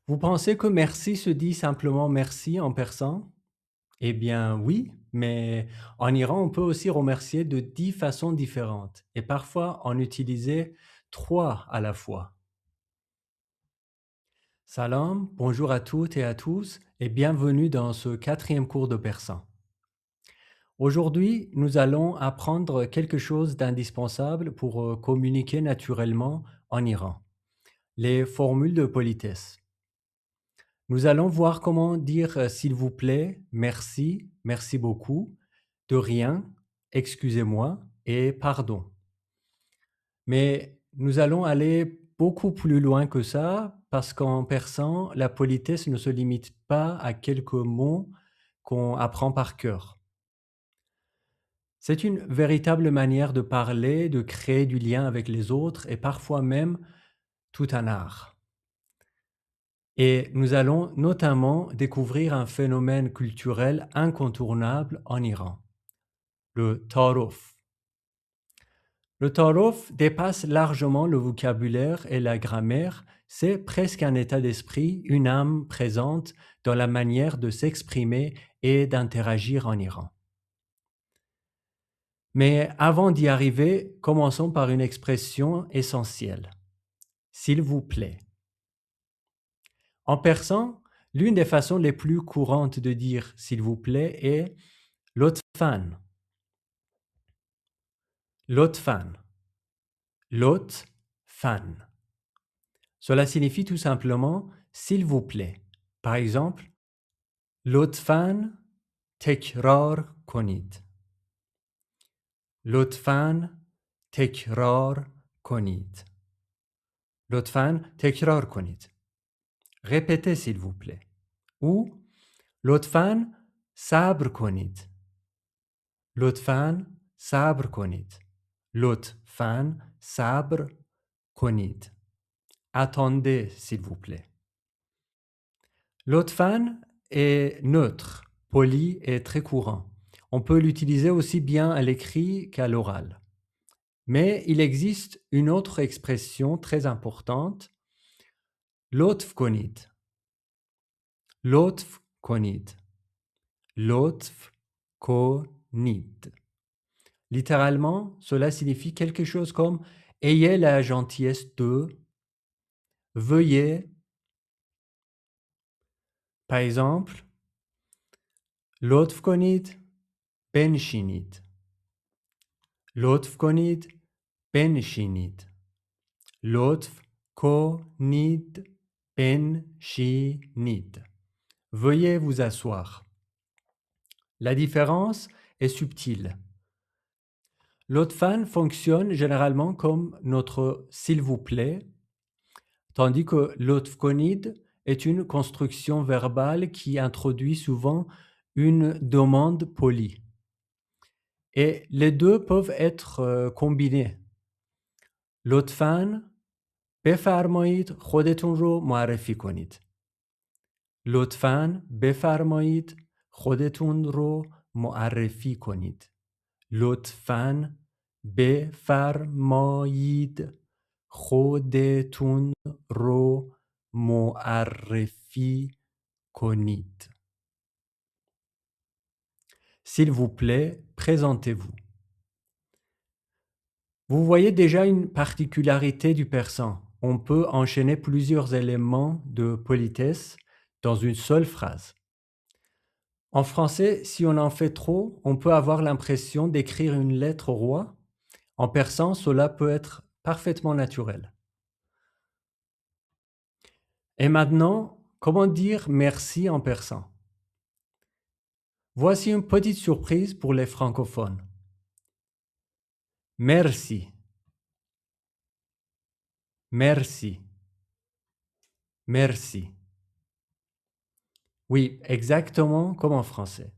Vous pensez que merci se dit simplement merci en persan? Eh bien oui, mais en Iran, on peut aussi remercier de 10 façons différentes et parfois en utiliser 3 à la fois. Salam, bonjour à toutes et à tous et bienvenue dans ce quatrième cours de persan. Aujourd'hui, nous allons apprendre quelque chose d'indispensable pour communiquer naturellement en Iran, les formules de politesse. Nous allons voir comment dire s'il vous plaît, merci, merci beaucoup, de rien, excusez-moi et pardon. Mais nous allons aller beaucoup plus loin que ça parce qu'en persan, la politesse ne se limite pas à quelques mots qu'on apprend par cœur. C'est une véritable manière de parler, de créer du lien avec les autres et parfois même tout un art. Et nous allons notamment découvrir un phénomène culturel incontournable en Iran, le ta'aruf. Le ta'aruf dépasse largement le vocabulaire et la grammaire, c'est presque un état d'esprit, une âme présente dans la manière de s'exprimer et d'interagir en Iran. Mais avant d'y arriver, commençons par une expression essentielle. S'il vous plaît. En persan, l'une des façons les plus courantes de dire s'il vous plaît est lotfan. Lotfan. Lotfan. Cela signifie tout simplement s'il vous plaît. Par exemple, lotfan tekrar konid. Lotfan tekrar konid. Lotfan tekrar konid. Répétez s'il vous plaît. Ou لطفاً صبر کنید. لطفاً صبر کنید. لطفاً صبر کنید. Attendez, s'il vous plaît. لطفاً est neutre, poli et très courant. On peut l'utiliser aussi bien à l'écrit qu'à l'oral. Mais il existe une autre expression très importante, لطف کنید. لطف کنید. لطف کنید. Littéralement, cela signifie quelque chose comme ayez la gentillesse de, veuillez, par exemple, لطف کنید بنشینید. لطف کنید بنشینید. لطف کنید بنشینید. Veuillez vous asseoir. La différence est subtile. L'otfan fonctionne généralement comme notre s'il vous plaît, tandis que l'otfkonid est une construction verbale qui introduit souvent une demande polie. Et les deux peuvent être combinés. لطفاً بفرمایید خودتون رو معرفی کنید. لطفاً بفرمایید خودتون رو معرفی کنید. لطفاً بفرمایید خودتون رو معرفی کنید. S'il vous plaît, présentez-vous. Vous voyez déjà une particularité du persan. On peut enchaîner plusieurs éléments de politesse dans une seule phrase. En français, si on en fait trop, on peut avoir l'impression d'écrire une lettre au roi. En persan, cela peut être parfaitement naturel. Et maintenant, comment dire merci en persan? Voici une petite surprise pour les francophones. Merci, merci, merci. Oui, exactement comme en français.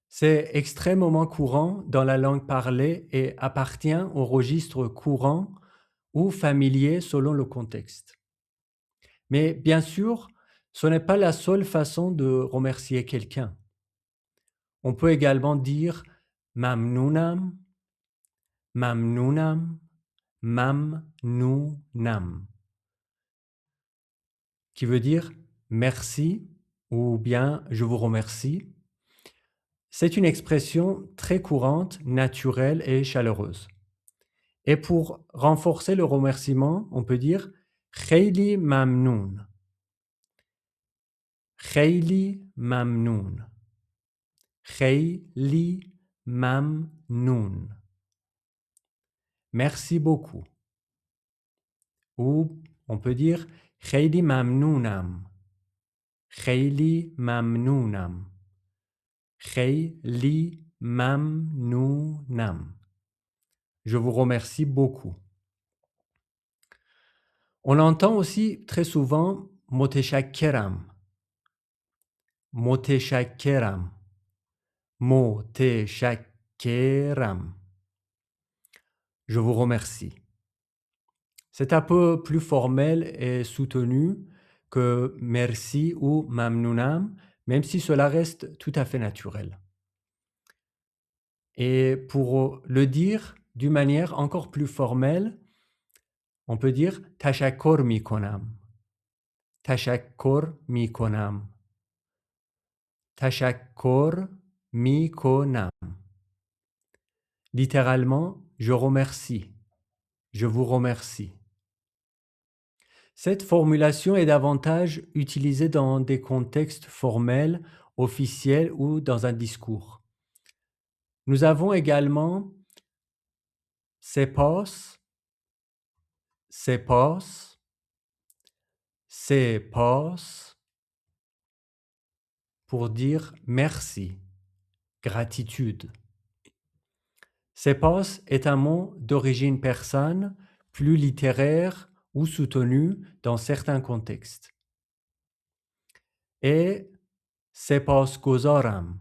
C'est extrêmement courant dans la langue parlée et appartient au registre courant ou familier selon le contexte. Mais bien sûr, ce n'est pas la seule façon de remercier quelqu'un. On peut également dire mamnounam, mamnounam, mamnounam. qui veut dire merci ou bien je vous remercie. C'est une expression très courante, naturelle et chaleureuse. Et pour renforcer le remerciement, on peut dire خیلی ممنون. خیلی ممنون. خیلی ممنون. Merci beaucoup. Ou on peut dire خیلی ممنونم. خیلی ممنونم. خیلی ممنونم. Je vous remercie beaucoup. On entend aussi très souvent متشکرم. متشکرم. متشکرم. Je vous remercie. C'est un peu plus formel et soutenu que merci ou mamnounam, même si cela reste tout à fait naturel. Et pour le dire d'une manière encore plus formelle, on peut dire tashakkur mikonam. Tashakkur mikonam. Tashakkur mikonam. Littéralement, je remercie. Je vous remercie. Cette formulation est davantage utilisée dans des contextes formels, officiels ou dans un discours. Nous avons également سپاس، سپاس، سپاس pour dire merci, gratitude. Sepas est un mot d'origine persane, plus littéraire ou soutenu dans certains contextes. Et سپاسگزارم.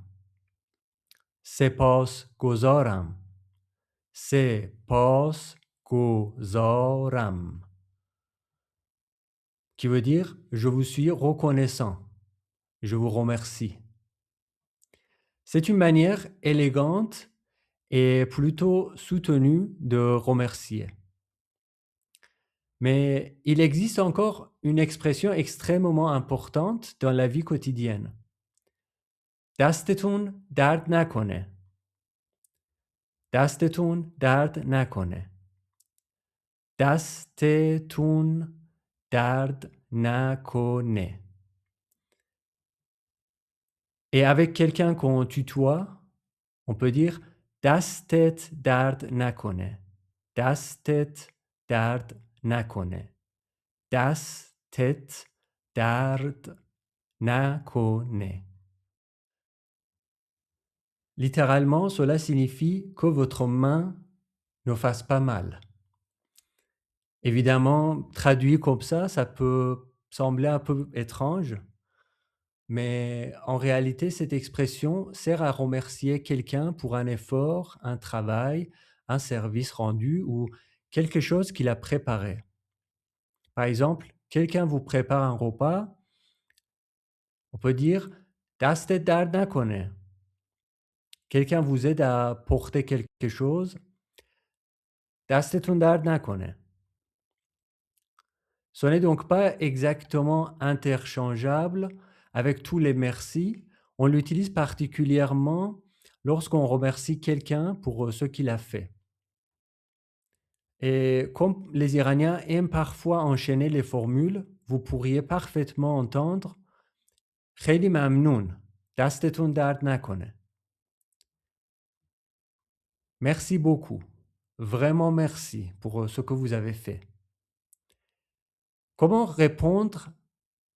سپاسگزارم. سپاسگزارم. Qui veut dire je vous suis reconnaissant. Je vous remercie. C'est une manière élégante et plutôt soutenue de remercier. Mais il existe encore une expression extrêmement importante dans la vie quotidienne. دستتون درد نکنه. دستتون درد نکنه. دستتون درد نکنه. Et avec quelqu'un qu'on tutoie, on peut dire دستت درد نکنه. دستت درد نکنه. دستت درد نکنه. Littéralement, cela signifie que votre main ne fasse pas mal. Évidemment, traduit comme ça peut sembler un peu étrange, mais en réalité, cette expression sert à remercier quelqu'un pour un effort, un travail, un service rendu ou quelque chose qu'il a préparé. Par exemple, quelqu'un vous prépare un repas, on peut dire دستت درد نکنه. Quelqu'un vous aide à porter quelque chose, دستتون درد نکنه. Ce n'est donc pas exactement interchangeable avec tous les merci. On l'utilise particulièrement lorsqu'on remercie quelqu'un pour ce qu'il a fait. Et comme les Iraniens aiment parfois enchaîner les formules, vous pourriez parfaitement entendre خیلی ممنون. دستتون درد نکنه. Merci beaucoup. Vraiment merci pour ce que vous avez fait. Comment répondre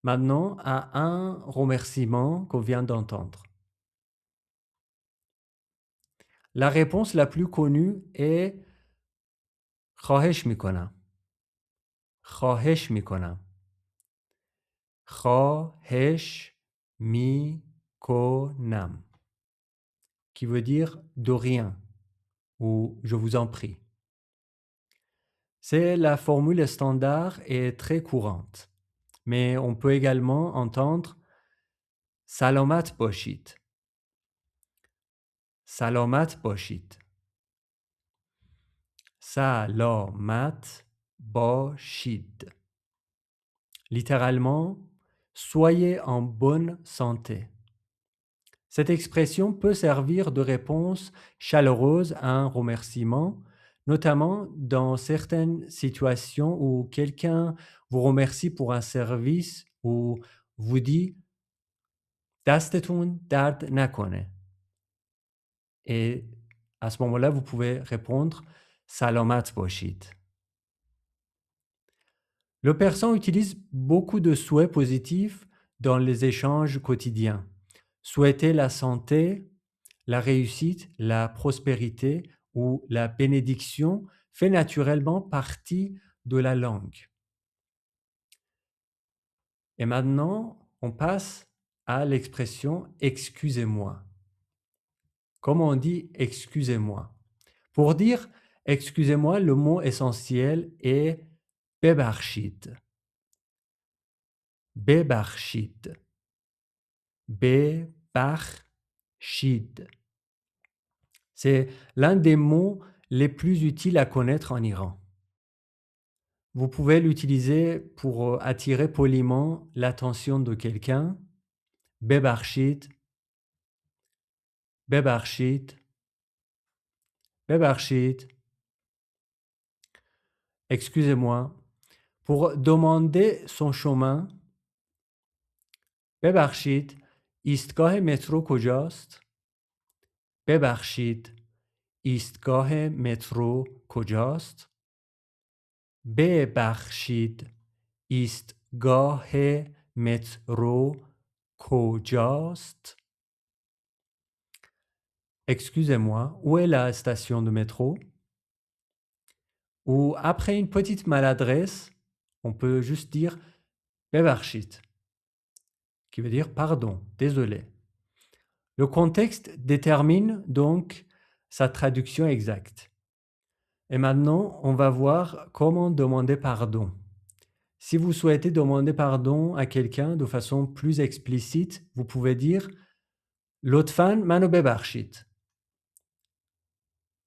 maintenant à un remerciement qu'on vient d'entendre? La réponse la plus connue est خواهش میکنم. خواهش میکنم. خواهش میکنم. Qui veut dire de rien ou je vous en prie. C'est la formule standard et très courante. Mais on peut également entendre سلامت باشید. سلامت باشید. سلامت باشید. Littéralement, soyez en bonne santé. Cette expression peut servir de réponse chaleureuse à un remerciement, notamment dans certaines situations où quelqu'un vous remercie pour un service ou vous dit دستتون درد نکنه. Et à ce moment-là, vous pouvez répondre سلامت باشید. Le persan utilise beaucoup de souhaits positifs dans les échanges quotidiens. Souhaiter la santé, la réussite, la prospérité ou la bénédiction fait naturellement partie de la langue. Et maintenant, on passe à l'expression excusez-moi. Comment on dit excusez-moi? Pour dire excusez-moi, le mot essentiel est ببخشید. ببخشید. ببخشید. C'est l'un des mots les plus utiles à connaître en Iran. Vous pouvez l'utiliser pour attirer poliment l'attention de quelqu'un. ببخشید. ببخشید. ببخشید. Excusez-moi. Pour demander son chemin. ببخشید. ایستگاه مترو کجاست؟ ببخشید. ایستگاه مترو کجاست؟ ببخشید. ایستگاه مترو کجاست؟ Excusez-moi, où est la station de métro? Ou après une petite maladresse, on peut juste dire ببخشید, qui veut dire pardon, désolé. Le contexte détermine donc sa traduction exacte. Et maintenant, on va voir comment demander pardon. Si vous souhaitez demander pardon à quelqu'un de façon plus explicite, vous pouvez dire لطفاً منو ببخشید.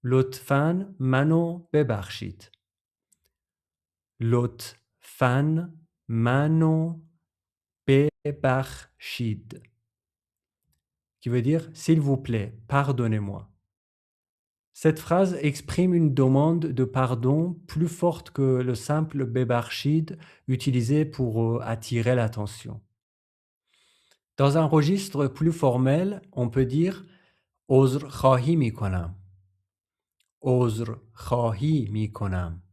لطفاً منو ببخشید. لطفاً منو ببخشید. Qui veut dire s'il vous plaît, pardonnez-moi. Cette phrase exprime une demande de pardon plus forte que le simple ببخشید utilisé pour attirer l'attention. Dans un registre plus formel, on peut dire عذرخواهی میکنم. عذرخواهی میکنم.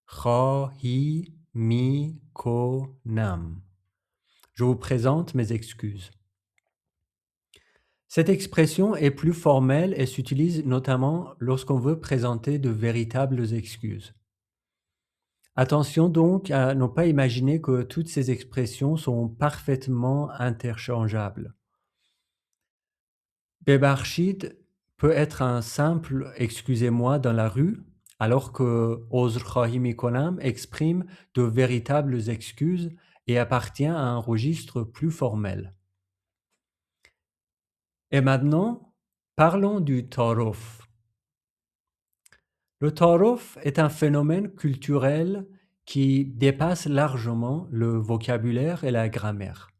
عذرخواهی میکنم. Je vous présente mes excuses. Cette expression est plus formelle et s'utilise notamment lorsqu'on veut présenter de véritables excuses. Attention donc à ne pas imaginer que toutes ces expressions sont parfaitement interchangeables. ببخشید peut être un simple excusez-moi dans la rue, alors que عذرخواهی میکنم exprime de véritables excuses et appartient à un registre plus formel. Et maintenant, parlons du تعارف. Le تعارف est un phénomène culturel qui dépasse largement le vocabulaire et la grammaire.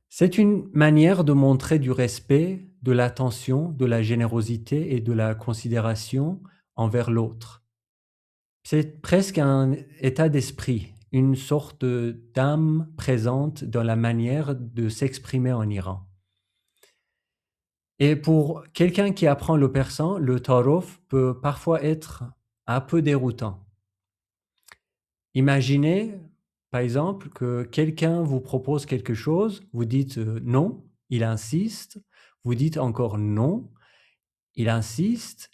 C'est une manière de montrer du respect, de l'attention, de la générosité et de la considération envers l'autre. C'est presque un état d'esprit, une sorte d'âme présente dans la manière de s'exprimer en Iran. Et pour quelqu'un qui apprend le persan, le ta'aruf peut parfois être un peu déroutant. Imaginez, par exemple, que quelqu'un vous propose quelque chose, vous dites non, il insiste, vous dites encore non, il insiste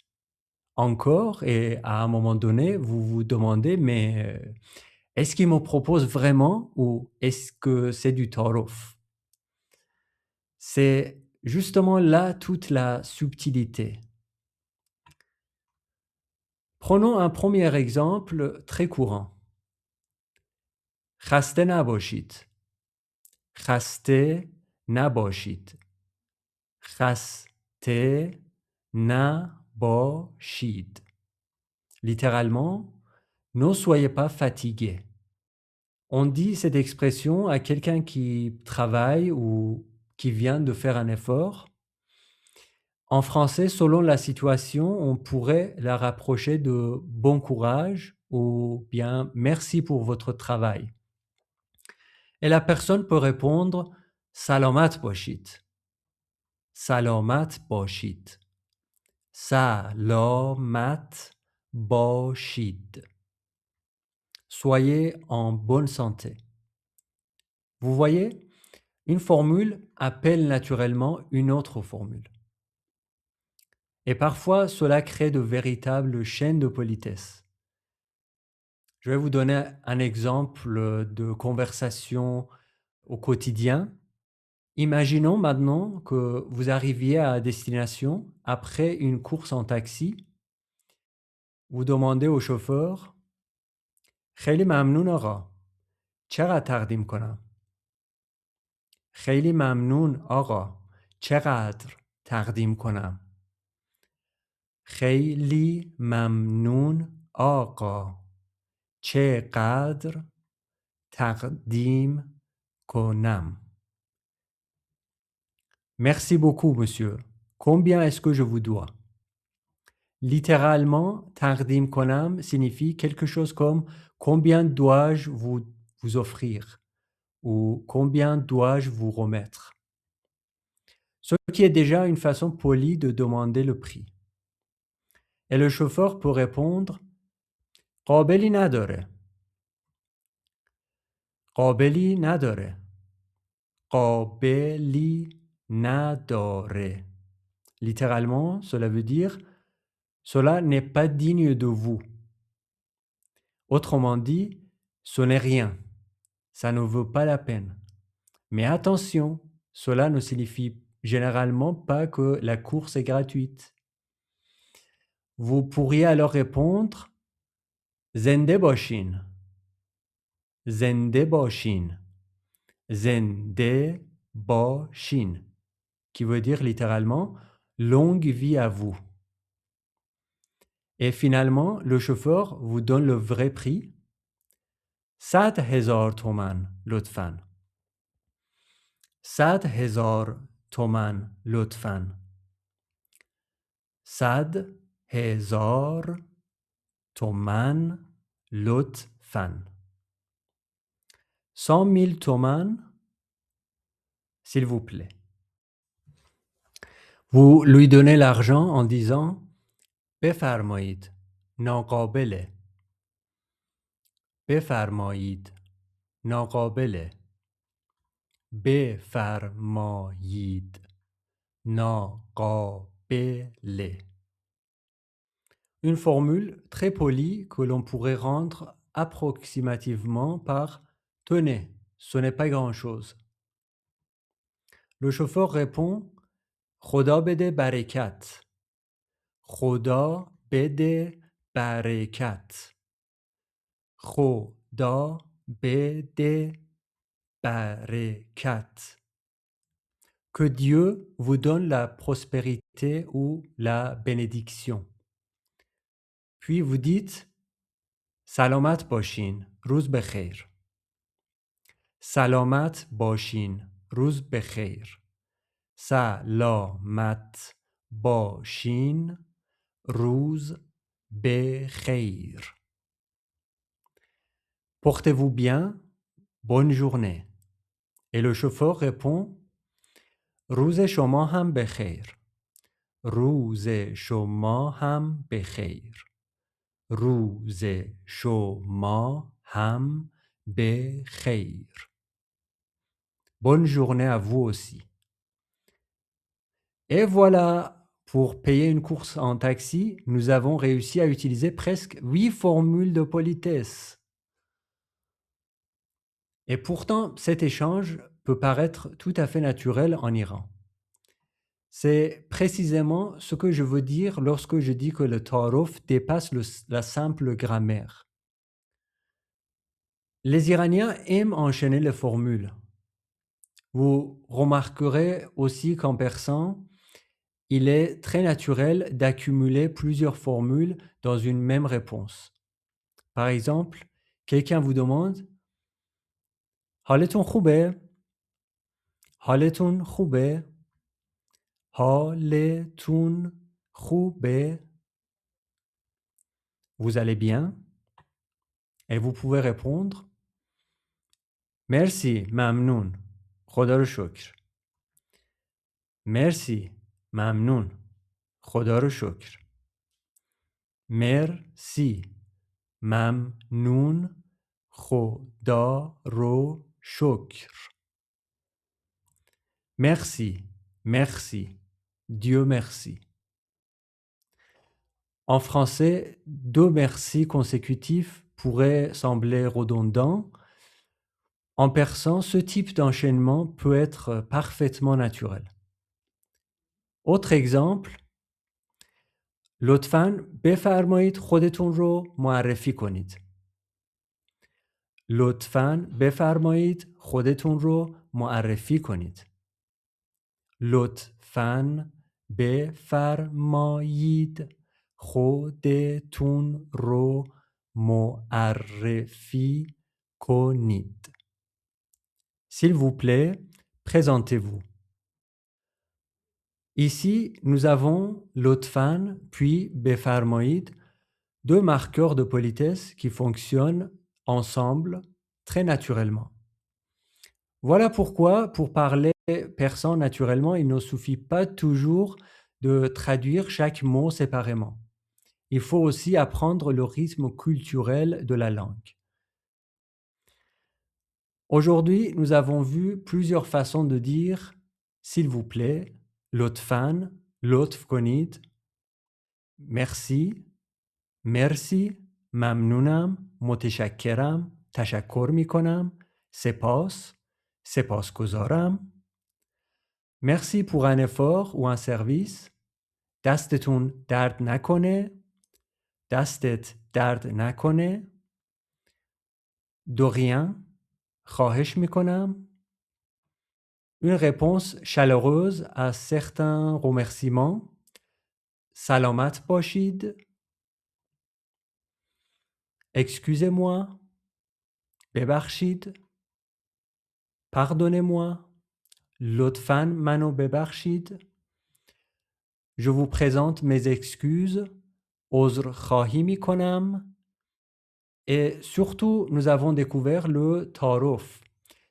encore, et à un moment donné, vous vous demandez, mais est-ce qu'il me propose vraiment ou est-ce que c'est du ta'aruf? C'est justement là toute la subtilité. Prenons un premier exemple très courant. خسته نباشید. خسته نباشید. خسته نباشید. Littéralement, ne soyez pas fatigués. On dit cette expression à quelqu'un qui travaille ou qui vient de faire un effort. En français, selon la situation, on pourrait la rapprocher de bon courage ou bien merci pour votre travail. Et la personne peut répondre salomat boshit. Salomat boshit. Salomat boshid. Soyez en bonne santé. Vous voyez, une formule appelle naturellement une autre formule. Et parfois, cela crée de véritables chaînes de politesse. Je vais vous donner un exemple de conversation au quotidien. Imaginons maintenant que vous arriviez à destination après une course en taxi. Vous demandez au chauffeur خیلی ممنون آقا. چقدر تقدیم کنم؟ خیلی ممنون آقا. چقدر تقدیم کنم؟ خیلی ممنون آقا. چقدر تقدیم کنم؟ Merci beaucoup, monsieur. Combien est-ce que je vous dois? Littéralement, tardim konam signifie quelque chose comme combien dois-je vous offrir ou combien dois-je vous remettre? Ce qui est déjà une façon polie de demander le prix. Et le chauffeur peut répondre قابلی نداره. قابلی نداره. قابلی نداره. Littéralement, cela veut dire cela n'est pas digne de vous. Autrement dit, ce n'est rien. Ça ne vaut pas la peine. Mais attention, cela ne signifie généralement pas que la course est gratuite. Vous pourriez alors répondre زنده باشین. زنده باشین. زنده باشین. Qui veut dire littéralement longue vie à vous. Et finalement, le chauffeur vous donne le vrai prix. 100,000 تومان لطفاً. 100,000 تومان لطفاً. 100,000 تومان لطفاً. 100,000 تومان, s'il vous plaît. Vous lui donnez l'argent en disant بفرمایید ناقابله. بفرمایید ناقابله. بفرمایید ناقابله. Une formule très polie que l'on pourrait rendre approximativement par tenez, ce n'est pas grand-chose. Le chauffeur répond خدا بده برکت. خدا بده برکت. خدا بده برکت. Que Dieu vous donne la prospérité ou la bénédiction. Puis vous dites سلامت باشین روز بخیر. سلامت باشین روز بخیر. سلامت باشین روز بخیر. Portez-vous bien, bonne journée. Et le chauffeur répond روز شما هم بخیر. روز شما هم بخیر. روز شما هم بخیر. Bonne journée à vous aussi. Et voilà, pour payer une course en taxi, nous avons réussi à utiliser presque 8 formules de politesse. Et pourtant, cet échange peut paraître tout à fait naturel en Iran. C'est précisément ce que je veux dire lorsque je dis que le ta'aruf dépasse la simple grammaire. Les Iraniens aiment enchaîner les formules. Vous remarquerez aussi qu'en persan, il est très naturel d'accumuler plusieurs formules dans une même réponse. Par exemple, quelqu'un vous demande حالتون خوبه؟ حالتون خوبه؟ حالتون خوبه؟ Vous allez bien? Et vous pouvez répondre مرسی ممنون خدا رو شکر. مرسی ممنون خدا رو شکر. مرسی ممنون خدا رو شکر. Merci, merci, Dieu merci. En français, deux merci consécutifs pourraient sembler redondants. En persan, ce type d'enchaînement peut être parfaitement naturel. Autre exemple, لطفاً بفرمایید خودتون رو معرفی کنید. لطفاً بفرمایید خودتون رو معرفی کنید. لطفاً بفرمایید خودتون رو معرفی کنید. S'il vous plaît, présentez-vous. Ici, nous avons لطفاً puis بفرمایید, deux marqueurs de politesse qui fonctionnent ensemble très naturellement. Voilà pourquoi, pour parler persan naturellement, il ne suffit pas toujours de traduire chaque mot séparément. Il faut aussi apprendre le rythme culturel de la langue. Aujourd'hui, nous avons vu plusieurs façons de dire s'il vous plaît, لطفاً, لطف کنید, merci, merci, ممنونم, متشکرم, تشکر میکنم, سپاس, سپاسگزارم. Merci pour un effort ou un service. دستتون درد نکنه. دستت درد نکنه. De rien. خواهش میکنم. Une réponse chaleureuse à certains remerciements. سلامت باشید. Excusez-moi. ببخشید. Pardonnez-moi. لطفاً منو ببخشید. Je vous présente mes excuses. عذر خواهی میکنم. Et surtout, nous avons découvert le tarouf,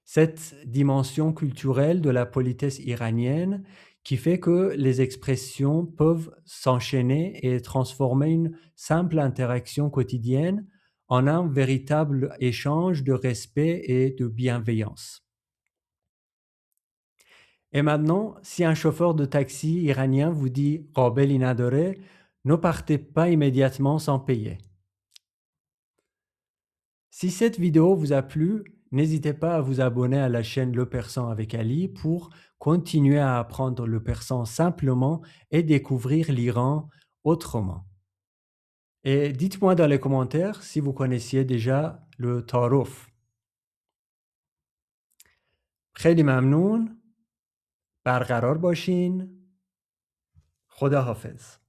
cette dimension culturelle de la politesse iranienne qui fait que les expressions peuvent s'enchaîner et transformer une simple interaction quotidienne en un véritable échange de respect et de bienveillance. Et maintenant, si un chauffeur de taxi iranien vous dit قابلی نداره, ne partez pas immédiatement sans payer. Si cette vidéo vous a plu, n'hésitez pas à vous abonner à la chaîne Le Persan avec Ali pour continuer à apprendre le persan simplement et découvrir l'Iran autrement. Et dites-moi dans les commentaires si vous connaissiez déjà le tarouf. خیلی ممنون. برقرار باشین. خدا حافظ.